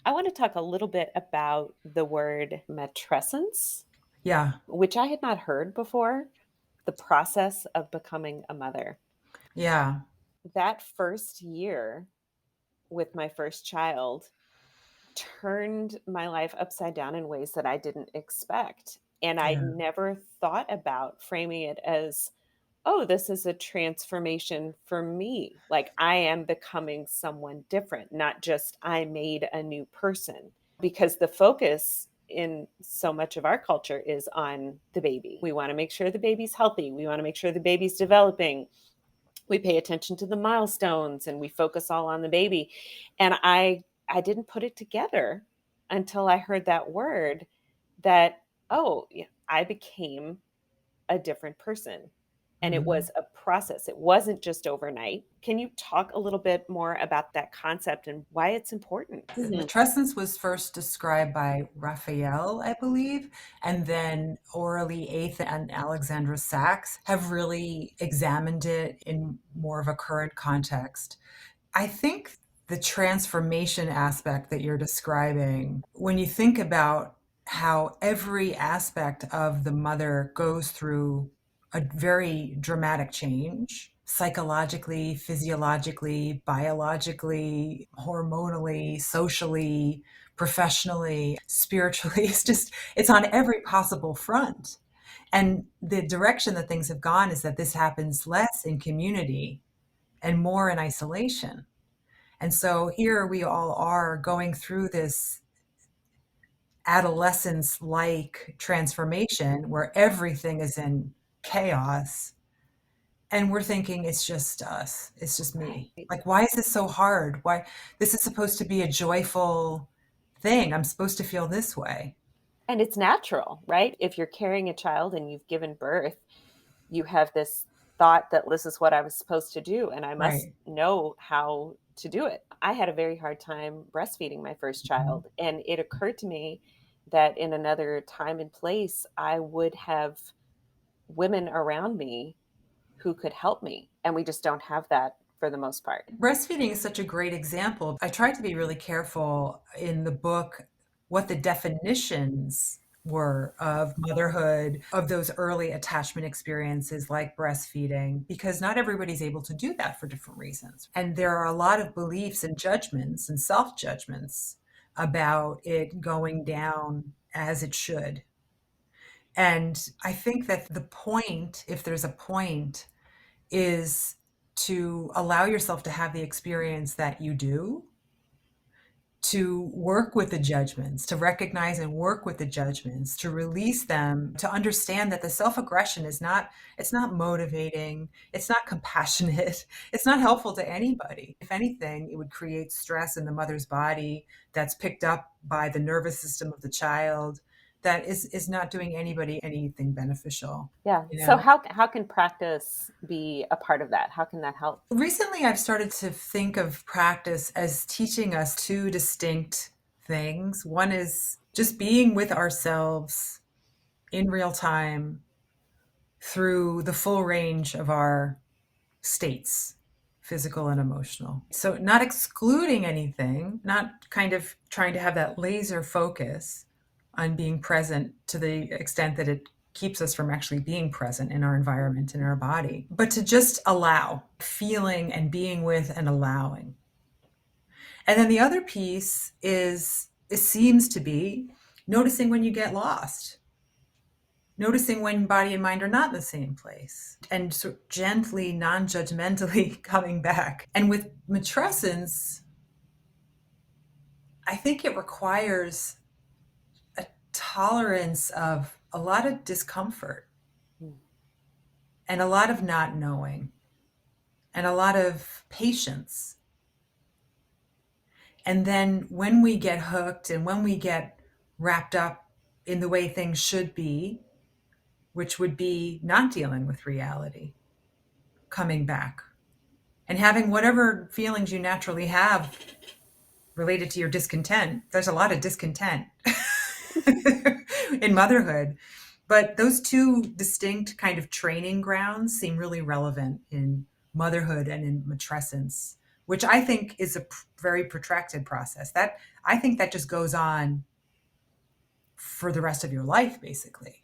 I want to talk a little bit about the word matrescence, Yeah, which I had not heard before, the process of becoming a mother. yeah, That first year with my first child turned my life upside down in ways that I didn't expect. And I yeah, never thought about framing it as, oh, this is a transformation for me. Like I am becoming someone different, not just I made a new person. Because the focus in so much of our culture is on the baby. We want to make sure the baby's healthy. We want to make sure the baby's developing. We pay attention to the milestones and we focus all on the baby. And I didn't put it together until I heard that word that, oh, yeah, I became a different person. And it mhm. was a process. It wasn't just overnight. Can you talk a little bit more about that concept and why it's important? Mhm. Matrescence was first described by Raphael, I believe, and then Aurelie Eighth and Alexandra Sachs have really examined it in more of a current context. I think the transformation aspect that you're describing, when you think about how every aspect of the mother goes through a very dramatic change, psychologically, physiologically, biologically, hormonally, socially, professionally, spiritually, it's on every possible front. And the direction that things have gone is that this happens less in community and more in isolation. And so here we all are going through this adolescence-like transformation where everything is in chaos. And we're thinking it's just us. It's just me. Right. Like, why is this so hard? Why this is supposed to be a joyful thing. I'm supposed to feel this way. And it's natural, right? If you're carrying a child and you've given birth, you have this thought that this is what I was supposed to do and I must Right. know how to do it. I had a very hard time breastfeeding my first Mhm. child, and it occurred to me that in another time and place, I would have women around me who could help me. And we just don't have that for the most part. Breastfeeding is such a great example. I tried to be really careful in the book what the definitions were of motherhood, of those early attachment experiences like breastfeeding, because not everybody's able to do that for different reasons. And there are a lot of beliefs and judgments and self judgments about it going down as it should. And I think that the point, if there's a point, is to allow yourself to have the experience that you do, to work with the judgments, to recognize and work with the judgments, to release them, to understand that the self-aggression is not, it's not motivating, it's not compassionate, it's not helpful to anybody. If anything, it would create stress in the mother's body that's picked up by the nervous system of the child that is not doing anybody anything beneficial. Yeah. You So know, how can practice be a part of that? How can that help? recently, I've started to think of practice as teaching us two distinct things. One is just being with ourselves in real time through the full range of our states, physical and emotional. So, not excluding anything, not kind of trying to have that laser focus on being present to the extent that it keeps us from actually being present in our environment, in our body, but to just allow feeling and being with and allowing. And then the other piece is, it seems to be noticing when you get lost, noticing when body and mind are not in the same place, and sort of gently, non judgmentally coming back. And with matrescence, I think it requires a tolerance of a lot of discomfort Mm. and a lot of not knowing and a lot of patience. And then when we get hooked and when we get wrapped up in the way things should be, which would be not dealing with reality, coming back and having whatever feelings you naturally have related to your discontent. There's a lot of discontent in motherhood. But those two distinct kind of training grounds seem really relevant in motherhood and in matrescence which I think is a very protracted process. That I think that just goes on for the rest of your life, basically.